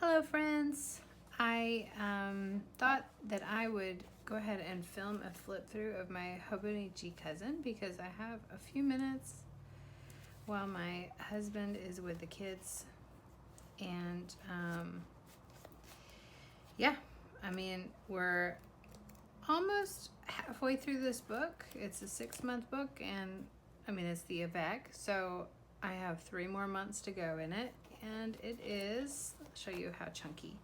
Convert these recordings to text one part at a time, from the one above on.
Hello friends! I thought that I would go ahead and film a flip through of my Hobonichi Cousin because I have a few minutes while my husband is with the kids. And yeah, I mean, we're almost halfway through this book. It's a 6-month book, and I mean, it's the Avec, so I have 3 more months to go in it. And it is, I'll show you how chunky.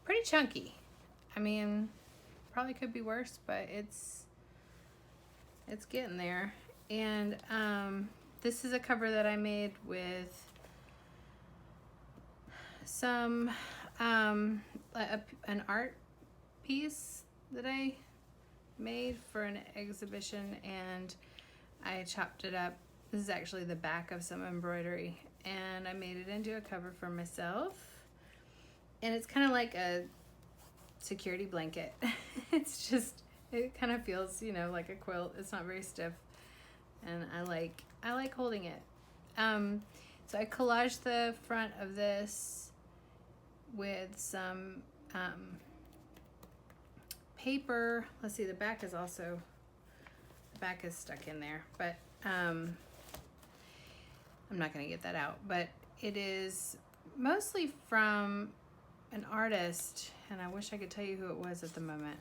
Pretty chunky. I mean, probably could be worse, but it's getting there. And this is a cover that I made with some an art piece that I made for an exhibition, and I chopped it up. This is actually the back of some embroidery, and I made it into a cover for myself. And it's kind of like a security blanket. It's just, it kind of feels, you know, like a quilt. It's not very stiff, and I like holding it. So I collaged the front of this with some paper. Let's see, the back is stuck in there, but I'm not going to get that out, but it is mostly from an artist, and I wish I could tell you who it was at the moment.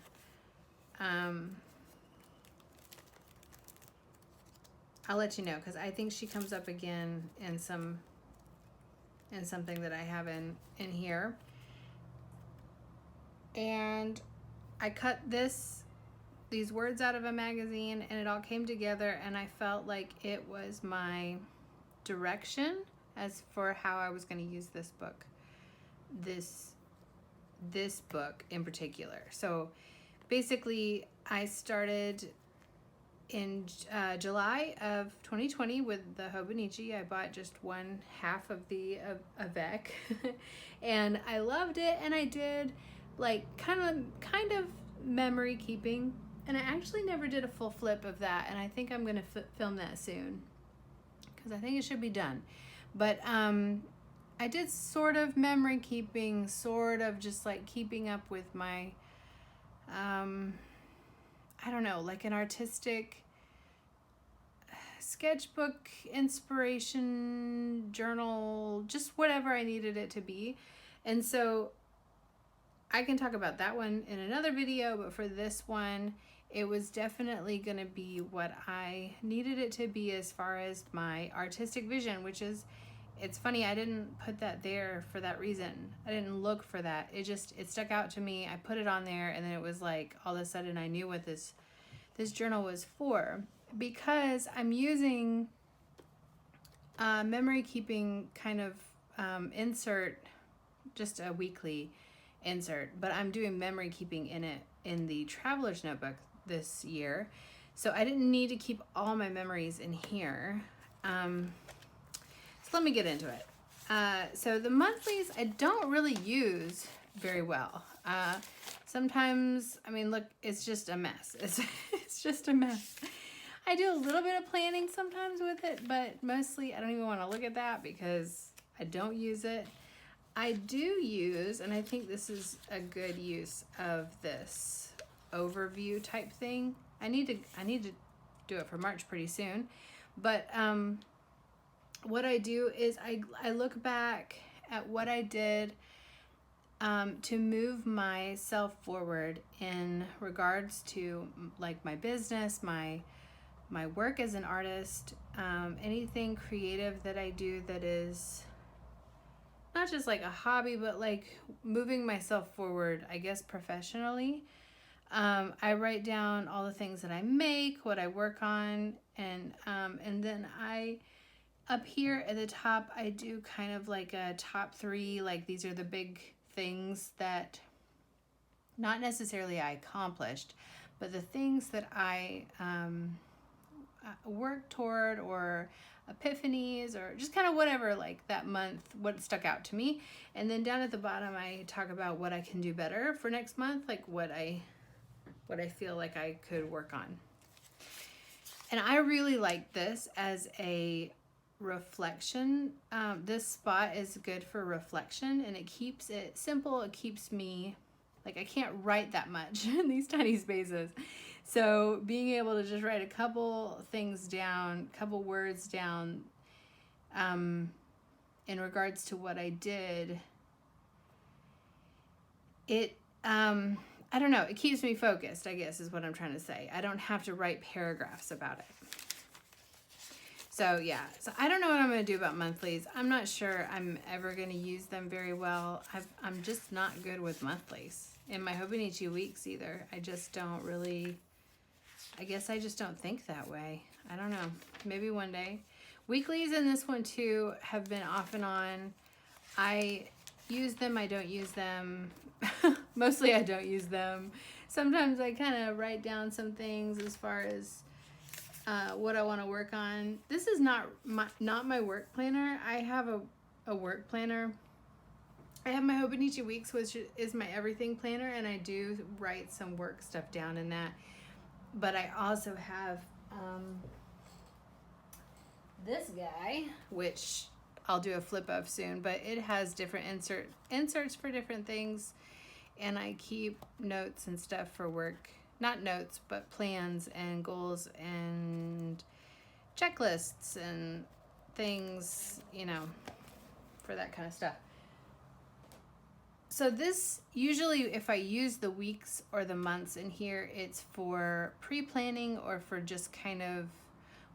I'll let you know, because I think she comes up again in something that I have in here. And I cut these words out of a magazine, and it all came together, and I felt like it was my direction as for how I was going to use this book. This book in particular. So basically, I started in July of 2020 with the Hobonichi. I bought just 1/2 of the Avec, and I loved it. And I did like kind of memory keeping, and I actually never did a full flip of that. And I think I'm gonna film that soon because I think it should be done. But I did sort of memory keeping, sort of just like keeping up with my, I don't know, like an artistic sketchbook, inspiration, journal, just whatever I needed it to be. And so I can talk about that one in another video, but for this one, it was definitely going to be what I needed it to be as far as my artistic vision, which is, it's funny, I didn't put that there for that reason. I didn't look for that. It stuck out to me. I put it on there, and then it was like all of a sudden I knew what this journal was for, because I'm using memory keeping kind of insert, just a weekly insert, but I'm doing memory keeping in it in the Traveler's Notebook this year. So I didn't need to keep all my memories in here. So let me get into it. So the monthlies I don't really use very well. Sometimes, I mean, look, it's just a mess. It's just a mess. I do a little bit of planning sometimes with it, but mostly I don't even want to look at that because I don't use it. I do use, and I think this is a good use of this overview type thing. I need to do it for March pretty soon, but what I do is I look back at what I did to move myself forward in regards to like my business, my work as an artist, anything creative that I do that is not just like a hobby, but like moving myself forward, I guess, professionally. I write down all the things that I make, what I work on, and then up here at the top, I do kind of like a top 3, like these are the big things that not necessarily I accomplished, but the things that I worked toward, or epiphanies, or just kind of whatever, like that month, what stuck out to me. And then down at the bottom, I talk about what I can do better for next month, like what I feel like I could work on. And I really like this as a reflection. This spot is good for reflection, and it keeps it simple. It keeps me, like, I can't write that much in these tiny spaces. So being able to just write a couple things down, couple words down, in regards to what I did, it, I don't know, it keeps me focused, I guess is what I'm trying to say. I don't have to write paragraphs about it. So yeah, so I don't know what I'm going to do about monthlies. I'm not sure I'm ever going to use them very well. I'm just not good with monthlies. In my Hobonichi weeks either. I just don't really, I guess I just don't think that way. I don't know. Maybe one day. Weeklies in this one too have been off and on. I use them, I don't use them. Mostly I don't use them. Sometimes I kind of write down some things as far as what I want to work on. This is not my work planner. I have a work planner. I have my Hobonichi Weeks, which is my everything planner, and I do write some work stuff down in that. But I also have this guy, which I'll do a flip of soon, but it has different inserts for different things, and I keep notes and stuff for work. Not notes, but plans and goals and checklists and things, you know, for that kind of stuff. So this, usually if I use the weeks or the months in here, it's for pre-planning or for just kind of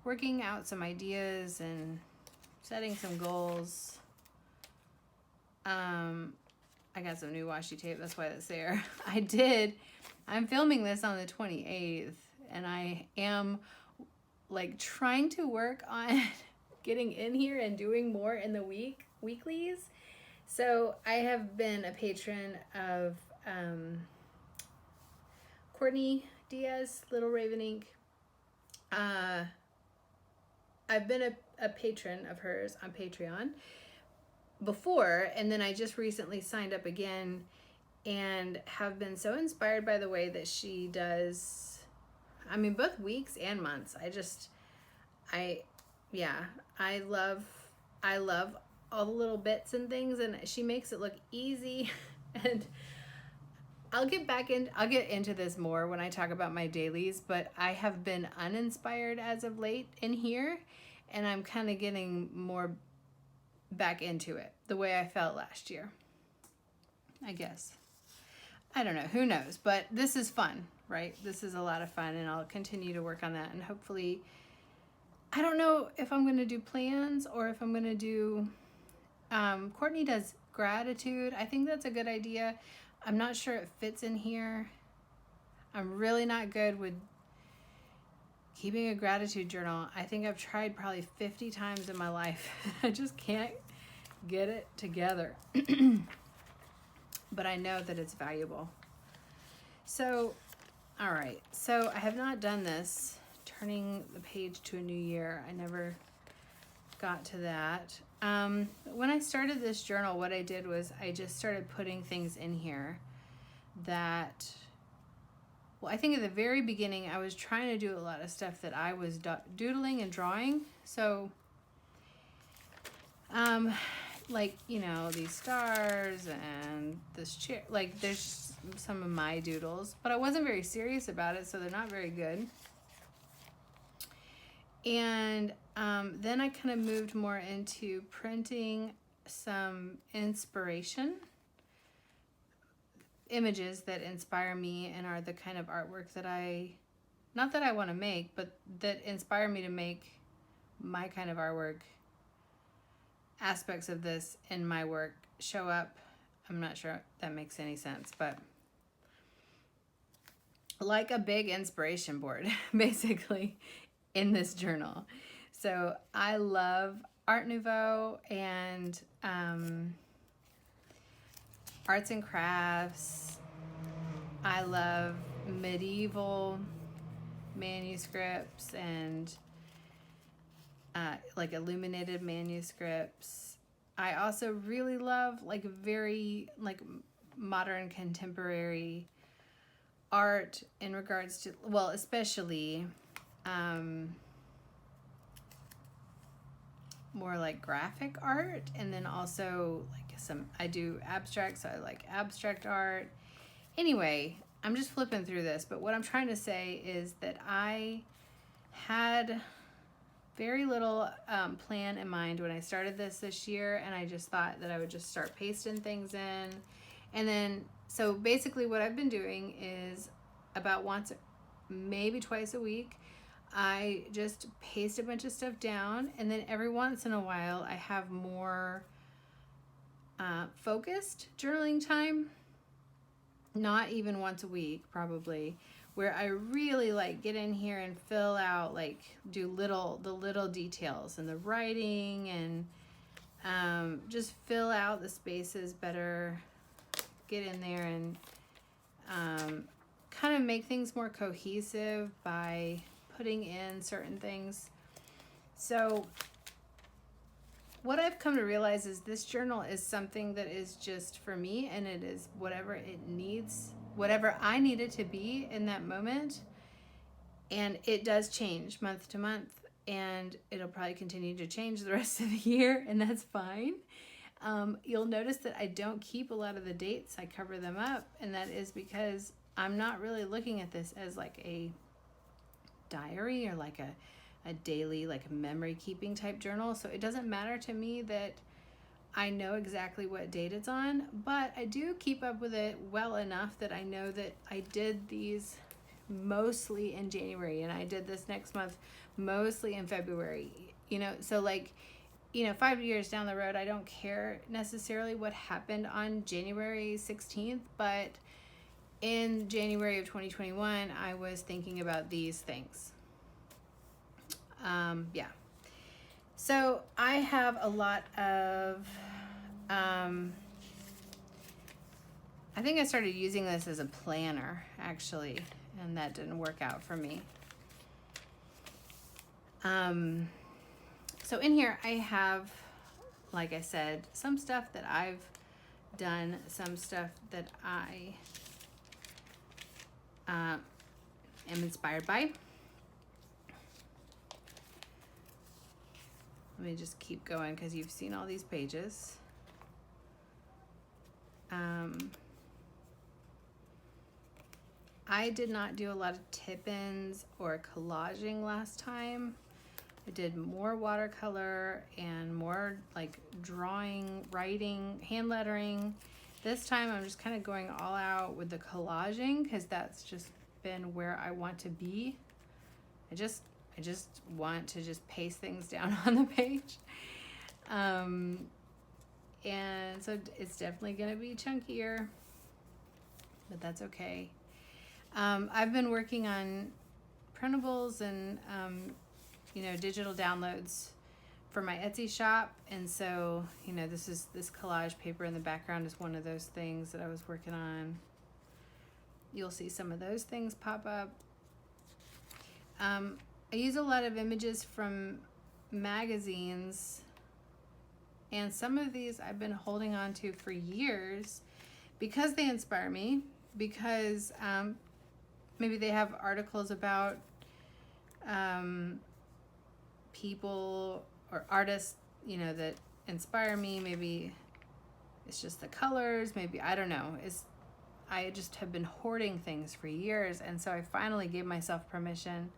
working out some ideas and setting some goals. I got some new washi tape, that's why that's there. I'm filming this on the 28th, and I am like trying to work on getting in here and doing more in the weeklies. So I have been a patron of Courtney Diaz, Little Raven Ink. I've been a patron of hers on Patreon before, and then I just recently signed up again and have been so inspired by the way that she does, I mean, both weeks and months. I love all the little bits and things, and she makes it look easy. And I'll get into this more when I talk about my dailies, but I have been uninspired as of late in here, and I'm kind of getting more back into it the way I felt last year, I guess. I don't know, who knows, but this is fun, right? This is a lot of fun, and I'll continue to work on that, and hopefully, I don't know if I'm going to do plans or if I'm going to do, Courtney does gratitude. I think that's a good idea. I'm not sure it fits in here. I'm really not good with keeping a gratitude journal. I think I've tried probably 50 times in my life. I just can't get it together. But I know that it's valuable. So, all right. So I have not done this, turning the page to a new year. I never got to that. When I started this journal, what I did was I just started putting things in here that, well, I think at the very beginning, I was trying to do a lot of stuff that I was doodling and drawing. So, like, you know, these stars and this chair, like there's some of my doodles, but I wasn't very serious about it, so they're not very good. And then I kind of moved more into printing some inspiration images that inspire me and are the kind of artwork that not that I want to make, but that inspire me to make my kind of artwork. Aspects of this in my work show up. I'm not sure that makes any sense, but like a big inspiration board, basically, in this journal. So I love Art Nouveau and arts and crafts. I love medieval manuscripts and like illuminated manuscripts. I also really love like very like modern contemporary art in regards to, well, especially more like graphic art, and then also like I do abstract, so I like abstract art. Anyway, I'm just flipping through this, but what I'm trying to say is that I had very little plan in mind when I started this year, and I just thought that I would just start pasting things in. And then, so basically what I've been doing is about once, maybe twice a week, I just paste a bunch of stuff down, and then every once in a while I have more focused journaling time, not even once a week probably, where I really like get in here and fill out, like do the little details and the writing, and just fill out the spaces better, get in there and kind of make things more cohesive by putting in certain things. So what I've come to realize is this journal is something that is just for me, and it is whatever it needs, whatever I need it to be in that moment. And it does change month to month, and it'll probably continue to change the rest of the year, and that's fine. You'll notice that I don't keep a lot of the dates. I cover them up, and that is because I'm not really looking at this as like a diary or like a daily like memory keeping type journal. So it doesn't matter to me that I know exactly what date it's on, but I do keep up with it well enough that I know that I did these mostly in January, and I did this next month mostly in February, so like, 5 years down the road, I don't care necessarily what happened on January 16th, but in January of 2021, I was thinking about these things. Yeah. So I have a lot of, I think I started using this as a planner, actually, and that didn't work out for me. So in here I have, like I said, some stuff that I've done, some stuff that I am inspired by. Let me just keep going because you've seen all these pages. I did not do a lot of tip-ins or collaging last time. I did more watercolor and more like drawing, writing, hand lettering. This time I'm just kind of going all out with the collaging because that's just been where I want to be. I just want to just paste things down on the page. And so it's definitely going to be chunkier, but that's okay. I've been working on printables and, digital downloads for my Etsy shop. And so, this collage paper in the background is one of those things that I was working on. You'll see some of those things pop up. I use a lot of images from magazines, and some of these I've been holding on to for years because they inspire me, because maybe they have articles about people or artists, that inspire me. Maybe it's just the colors, maybe, I don't know. I just have been hoarding things for years, and so I finally gave myself permission,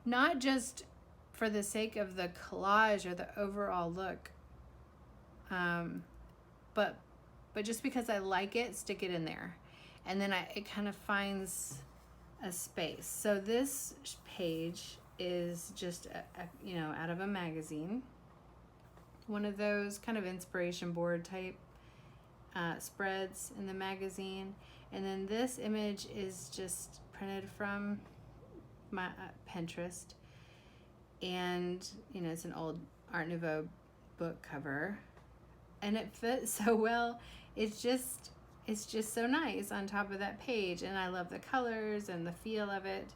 not just for the sake of the collage or the overall look, but just because I like it, stick it in there. And then it kind of finds a space. So this page is just, out of a magazine. One of those kind of inspiration board type spreads in the magazine. And then this image is just printed from my Pinterest. And, it's an old Art Nouveau book cover. And it fits so well. It's just so nice on top of that page, and I love the colors and the feel of it,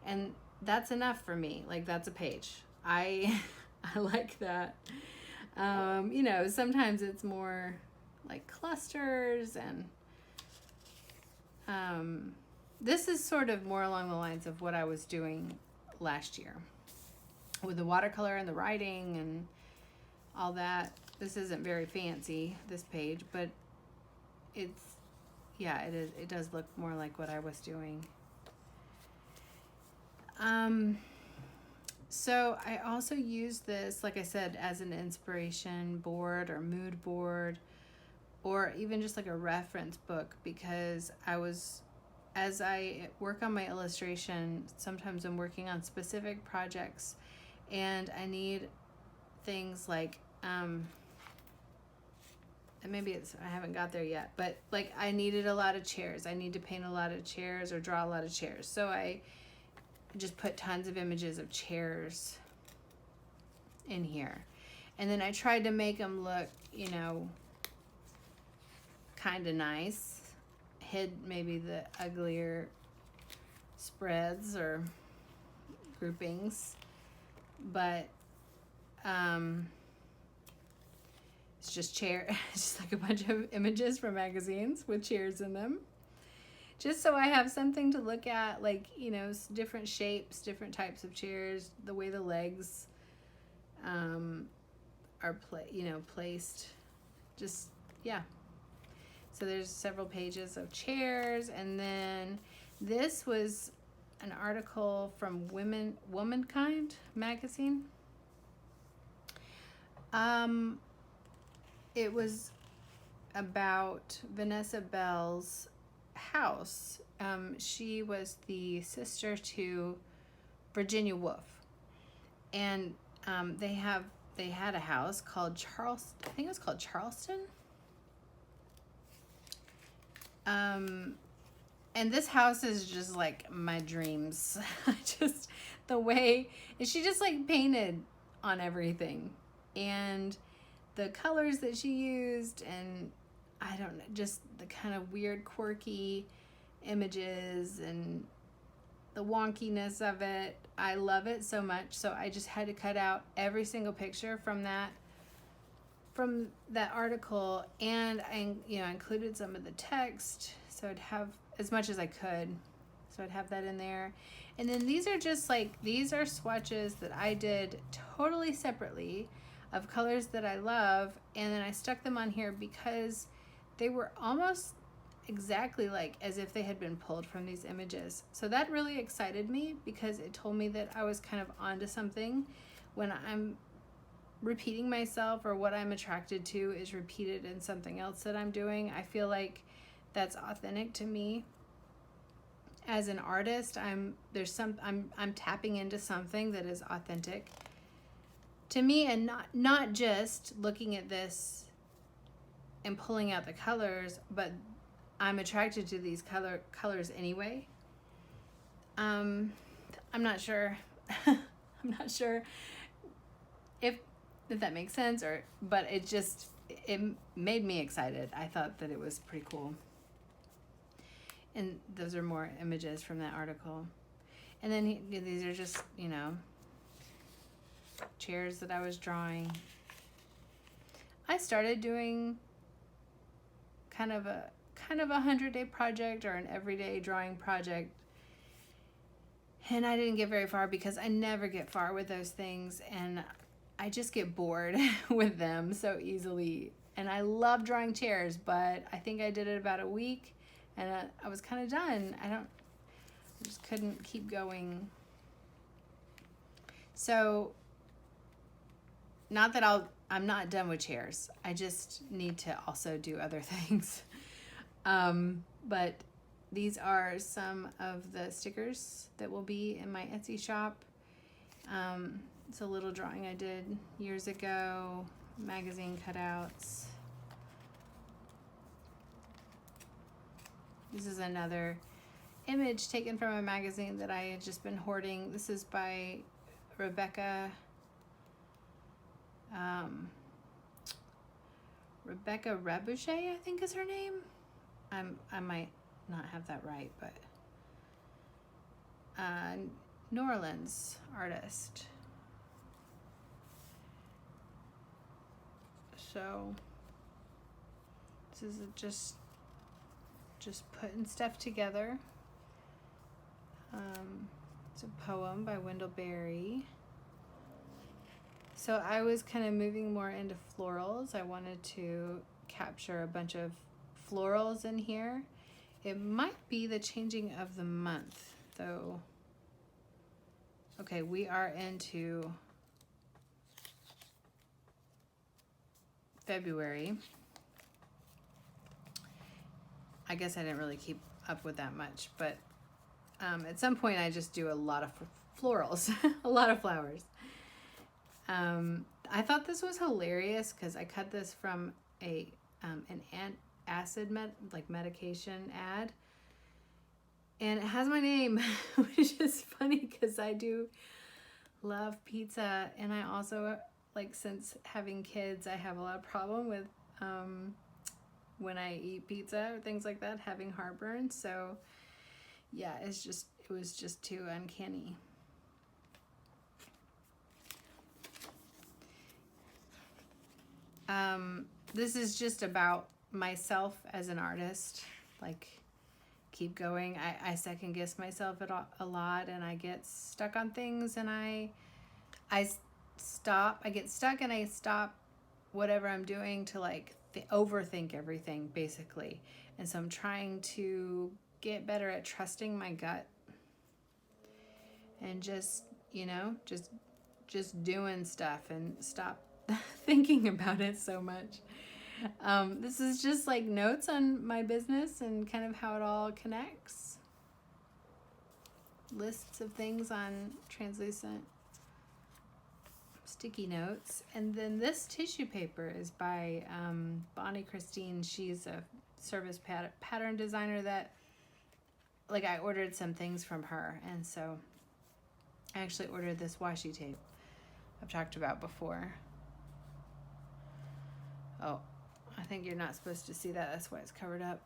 and that's enough for me. Like, that's a page. I like that. Sometimes it's more like clusters, and this is sort of more along the lines of what I was doing last year with the watercolor and the writing, all that. This isn't very fancy, this page, but it's, yeah, it is. It does look more like what I was doing. So I also use this, like I said, as an inspiration board or mood board, or even just like a reference book, because as I work on my illustration, sometimes I'm working on specific projects and I need things like, and maybe I haven't got there yet, but like I needed a lot of chairs. I need to paint a lot of chairs or draw a lot of chairs. So I just put tons of images of chairs in here. And then I tried to make them look, you know, kind of nice. Hid maybe the uglier spreads or groupings. But it's just it's just like a bunch of images from magazines with chairs in them. Just so I have something to look at, like, you know, different shapes, different types of chairs, the way the legs are placed. Just, yeah. So there's several pages of chairs, and then this was an article from Womankind magazine. It was about Vanessa Bell's house. She was the sister to Virginia Woolf, and they had a house called Charleston. I think it was called Charleston. And this house is just like my dreams. Just the way she just like painted on everything, and the colors that she used, and I don't know, just the kind of weird, quirky images and the wonkiness of it. I love it so much. So I just had to cut out every single picture from that article, and I included some of the text, so I'd have as much as I could. So I'd have that in there. And then these are swatches that I did totally separately of colors that I love, and then I stuck them on here because they were almost exactly like as if they had been pulled from these images. So that really excited me because it told me that I was kind of onto something. When I'm repeating myself, or what I'm attracted to is repeated in something else that I'm doing, I feel like that's authentic to me. As an artist, I'm tapping into something that is authentic to me, and not just looking at this and pulling out the colors, but I'm attracted to these colors anyway. I'm not sure. I'm not sure if that makes sense, but it made me excited. I thought that it was pretty cool. And those are more images from that article. And then these are just, chairs that I was drawing. I started doing kind of a 100-day project, or an everyday drawing project, and I didn't get very far because I never get far with those things, and I just get bored with them so easily. And I love drawing chairs, but I think I did it about a week, and I was kind of done. I just couldn't keep going. So, not that I'm not done with chairs. I just need to also do other things. But these are some of the stickers that will be in my Etsy shop. It's a little drawing I did years ago, magazine cutouts. This is another image taken from a magazine that I had just been hoarding. This is by Rebecca Rabouche, I think is her name. I might not have that right, but New Orleans artist. So this is just putting stuff together. It's a poem by Wendell Berry. So I was kind of moving more into florals. I wanted to capture a bunch of florals in here. It might be the changing of the month, though. Okay, we are into February. I guess I didn't really keep up with that much, but at some point I just do a lot of florals, a lot of flowers. I thought this was hilarious because I cut this from an antacid medication ad, and it has my name, which is funny because I do love pizza, and I also, like, since having kids, I have a lot of problem with when I eat pizza or things like that, having heartburn. So yeah, it was just too uncanny. This is just about myself as an artist. Like, keep going. I second guess myself a lot, and I get stuck on things, and I get stuck, and I stop whatever I'm doing to like overthink everything, basically. And so I'm trying to get better at trusting my gut and just doing stuff and stop thinking about it so much. This is just like notes on my business and kind of how it all connects. Lists of things on translucent sticky notes. And then this tissue paper is by Bonnie Christine. She's a service pattern designer that, like, I ordered some things from her, and so I actually ordered this washi tape I've talked about before. Oh, I think you're not supposed to see that. That's why it's covered up.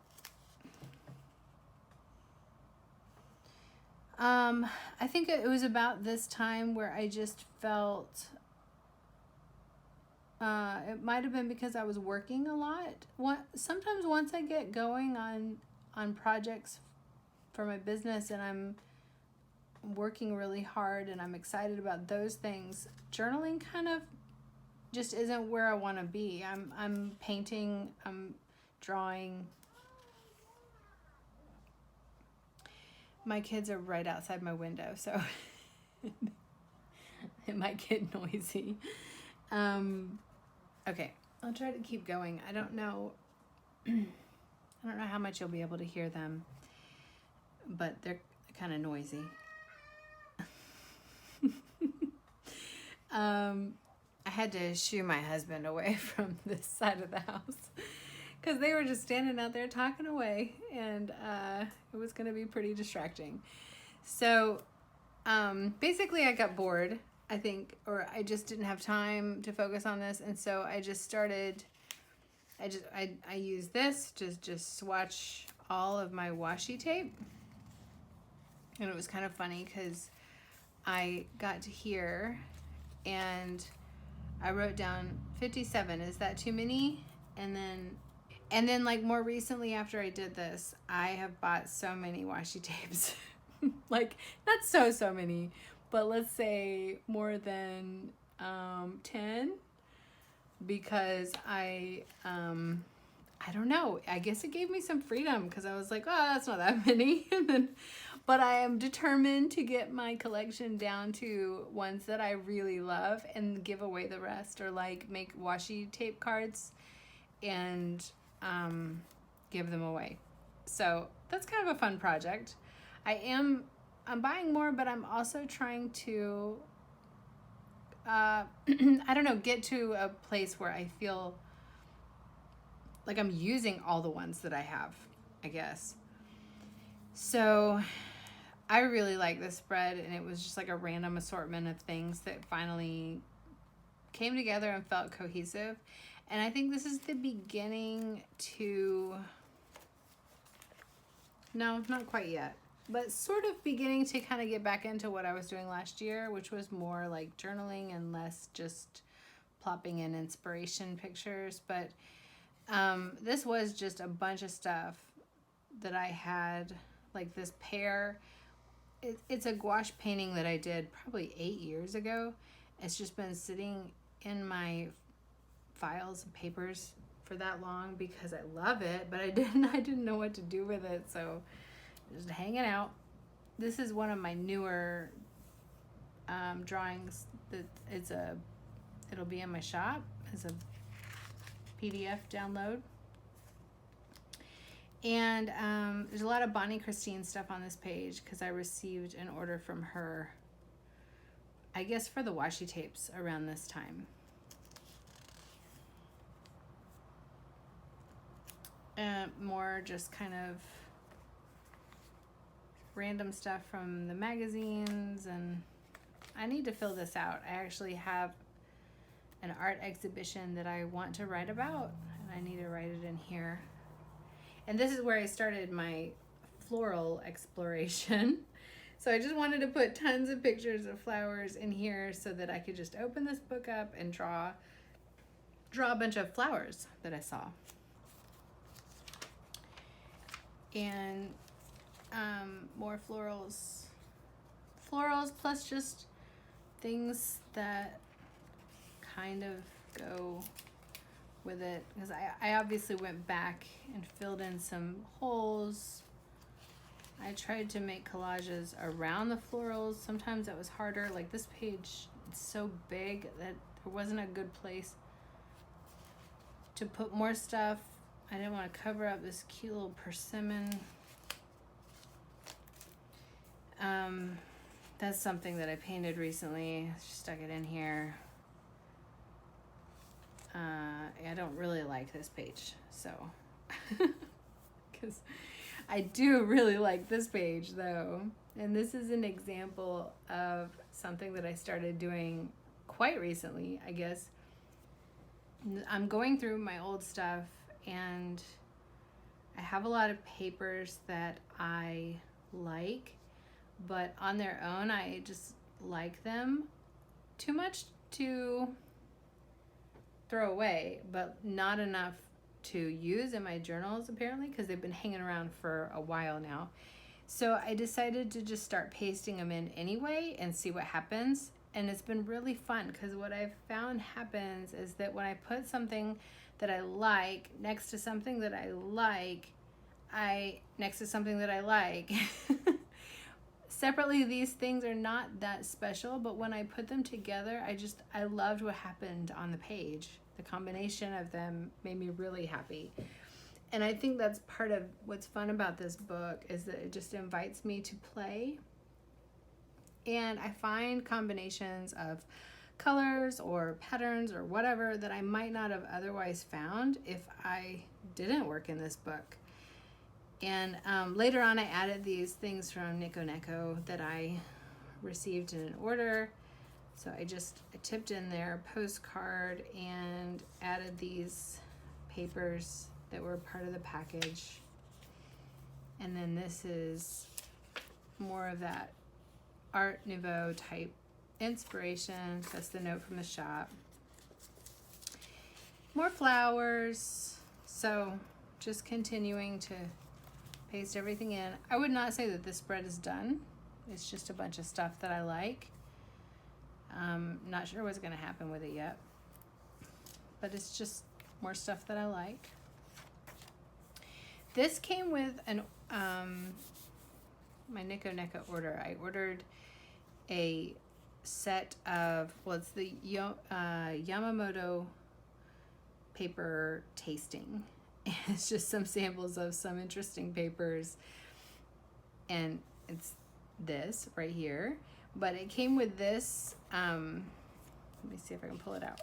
I think it was about this time where I just felt, it might have been because I was working a lot. Sometimes once I get going on projects for my business and I'm working really hard and I'm excited about those things, journaling kind of just isn't where I want to be. I'm painting, I'm drawing. My kids are right outside my window, so it might get noisy. Okay, I'll try to keep going. I don't know how much you'll be able to hear them, but they're kind of noisy. I had to shoo my husband away from this side of the house because they were just standing out there talking away, and it was going to be pretty distracting. So basically I got bored, I think, or I just didn't have time to focus on this, and so I just started, I used this to just swatch all of my washi tape. And it was kind of funny because I got to here and I wrote down 57. Is that too many? And then like more recently after I did this, I have bought so many washi tapes. Like, not so many, but let's say more than 10, because I don't know, I guess it gave me some freedom because I was like, oh, that's not that many. But I am determined to get my collection down to ones that I really love and give away the rest, or like make washi tape cards and give them away. So that's kind of a fun project. I'm buying more, but I'm also trying to I don't know, get to a place where I feel like I'm using all the ones that I have, I guess. So I really like this spread, and it was just like a random assortment of things that finally came together and felt cohesive. And I think this is the beginning to, no, not quite yet, but sort of beginning to kind of get back into what I was doing last year, which was more like journaling and less just plopping in inspiration pictures. But this was just a bunch of stuff that I had, like this pear. It's a gouache painting that I did probably 8 years ago. It's just been sitting in my files and papers for that long because I love it, but I didn't know what to do with it, so just hanging out. This is one of my newer drawings that it'll be in my shop as a PDF download. And there's a lot of Bonnie Christine stuff on this page because I received an order from her, I guess for the washi tapes around this time. More just kind of random stuff from the magazines, and I need to fill this out. I actually have an art exhibition that I want to write about, and I need to write it in here. And this is where I started my floral exploration. So I just wanted to put tons of pictures of flowers in here so that I could just open this book up and draw a bunch of flowers that I saw. And more florals plus just things that kind of go with it, because I obviously went back and filled in some holes. I tried to make collages around the florals. Sometimes that was harder. Like this page, it's so big that there wasn't a good place to put more stuff. I didn't want to cover up this cute little persimmon. That's something that I painted recently. Just stuck it in here. I don't really like this page, so because I do really like this page though. And this is an example of something that I started doing quite recently, I guess. I'm going through my old stuff, and I have a lot of papers that I like, but on their own, I just like them too much to throw away, but not enough to use in my journals apparently, because they've been hanging around for a while now. So I decided to just start pasting them in anyway and see what happens. And it's been really fun, because what I've found happens is that when I put something that I like next to something that I like, separately, these things are not that special, but when I put them together, I loved what happened on the page. The combination of them made me really happy. And I think that's part of what's fun about this book, is that it just invites me to play. And I find combinations of colors or patterns or whatever that I might not have otherwise found if I didn't work in this book. And later on, I added these things from Nico Neko that I received in an order. So I tipped in their postcard and added these papers that were part of the package. And then this is more of that Art Nouveau type inspiration. That's the note from the shop. More flowers. So just continuing to paste everything in. I would not say that this spread is done. It's just a bunch of stuff that I like. Not sure what's going to happen with it yet, but it's just more stuff that I like. This came with an my Nico Neko order. I ordered a set of, it's the Yamamoto paper tasting. It's just some samples of some interesting papers, and it's this right here. But it came with this, let me see if I can pull it out.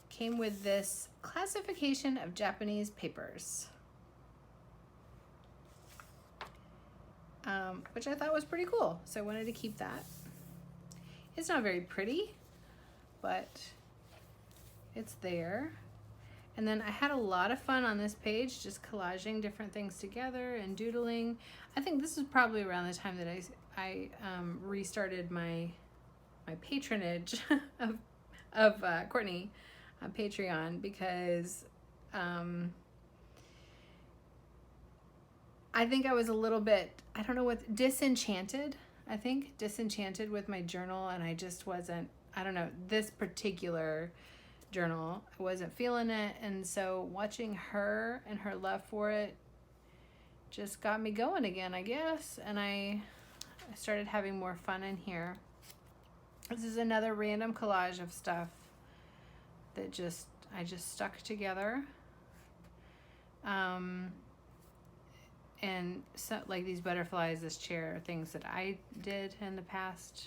Came with this classification of Japanese papers, which I thought was pretty cool. So I wanted to keep that. It's not very pretty, but it's there. And then I had a lot of fun on this page, just collaging different things together and doodling. I think this is probably around the time that I restarted my patronage of Courtney on Patreon, because I think I was a little bit, I don't know what, disenchanted, I think, disenchanted with my journal, and I just wasn't, I don't know, this particular journal, I wasn't feeling it. And so watching her and her love for it just got me going again, I guess. And I started having more fun in here. This is another random collage of stuff that I just stuck together. And so, like these butterflies, this chair, things that I did in the past.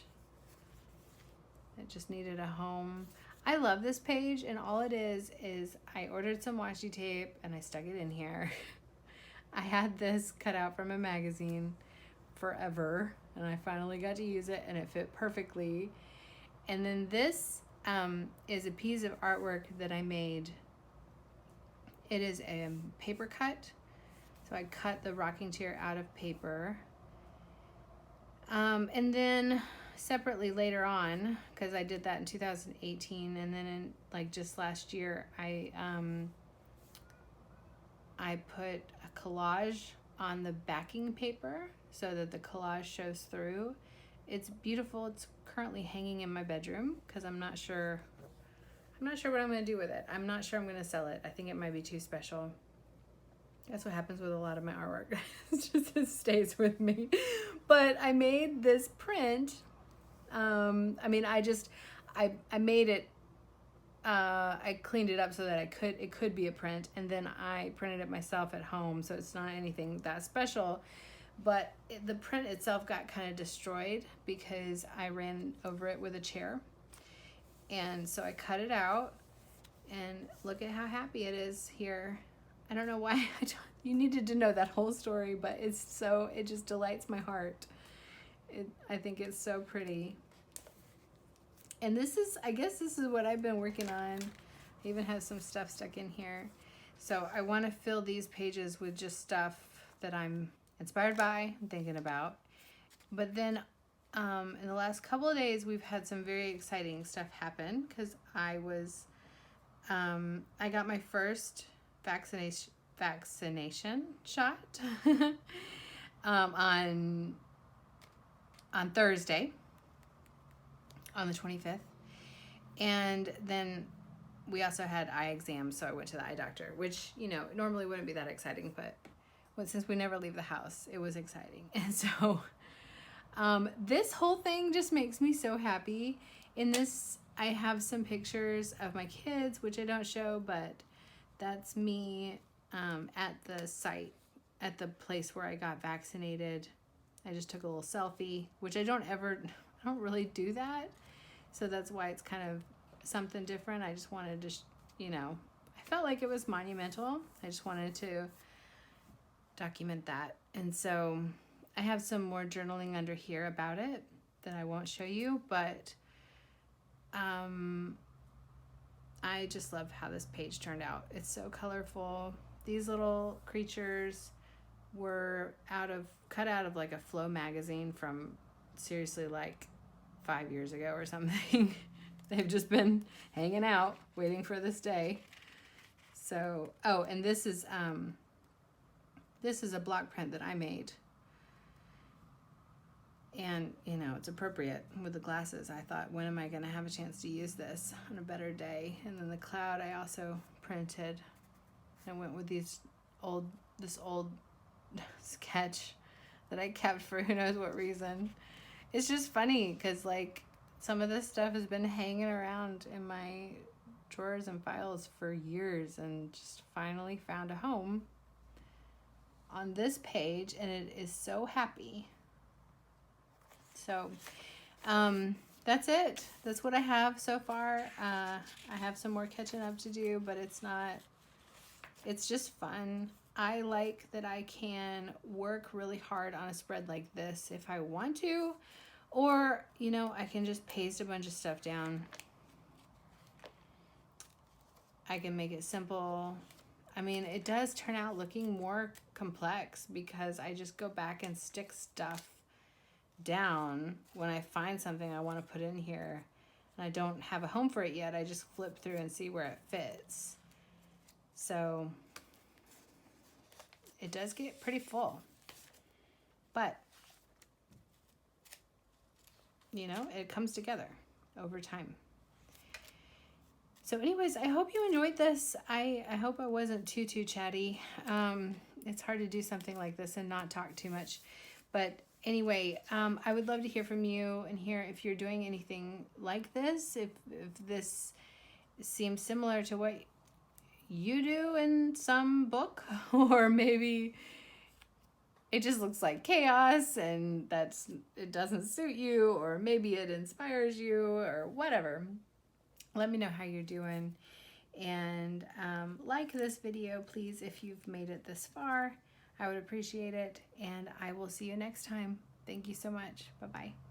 It just needed a home. I love this page, and all it is I ordered some washi tape and I stuck it in here. I had this cut out from a magazine forever, and I finally got to use it, and it fit perfectly. And then this is a piece of artwork that I made. It is a paper cut. So I cut the rocking chair out of paper. And then separately later on, because I did that in 2018, and then in like just last year, I put a collage on the backing paper so that the collage shows through. It's beautiful. It's currently hanging in my bedroom because I'm not sure what I'm going to do with it. I'm not sure I'm going to sell it. I think it might be too special. That's what happens with a lot of my artwork. It stays with me. But I made this print. I made it. I cleaned it up so that it could be a print, and then I printed it myself at home. So it's not anything that special. But the print itself got kind of destroyed because I ran over it with a chair. And so I cut it out, and look at how happy it is here. I don't know why you needed to know that whole story, but it just delights my heart. I think it's so pretty. And I guess this is what I've been working on. I even have some stuff stuck in here. So I want to fill these pages with just stuff that I'm inspired by and thinking about. But then in the last couple of days, we've had some very exciting stuff happen because I got my first vaccination shot on Thursday, on the 25th, and then we also had eye exams, so I went to the eye doctor, which normally wouldn't be that exciting, but since we never leave the house, it was exciting. And so this whole thing just makes me so happy. In this, I have some pictures of my kids, which I don't show, but that's me at the site, at the place where I got vaccinated. I just took a little selfie, which I don't really do that. So that's why it's kind of something different. I just wanted to, I felt like it was monumental. I just wanted to document that. And so I have some more journaling under here about it that I won't show you, but I just love how this page turned out. It's so colorful. These little creatures were cut out of like a Flow magazine from seriously like 5 years ago or something. They've just been hanging out waiting for this day. So, and this is a block print that I made. And, it's appropriate with the glasses. I thought, when am I going to have a chance to use this on a better day? And then the cloud I also printed. I went with this old sketch that I kept for who knows what reason. It's just funny because, like, some of this stuff has been hanging around in my drawers and files for years and just finally found a home on this page, and it is so happy. So that's it. That's what I have so far. I have some more catching up to do, but it's just fun. I like that I can work really hard on a spread like this if I want to, or, I can just paste a bunch of stuff down. I can make it simple. I mean, it does turn out looking more complex because I just go back and stick stuff down when I find something I want to put in here and I don't have a home for it yet. I just flip through and see where it fits. So it does get pretty full, but you know, it comes together over time. So anyways, I hope you enjoyed this. I hope I wasn't too chatty. It's hard to do something like this and not talk too much. But anyway, I would love to hear from you and hear if you're doing anything like this, if this seems similar to what you do in some book, or maybe it just looks like chaos and it doesn't suit you, or maybe it inspires you, or whatever. Let me know how you're doing. And like this video, please, if you've made it this far. I would appreciate it. And I will see you next time. Thank you so much. Bye-bye.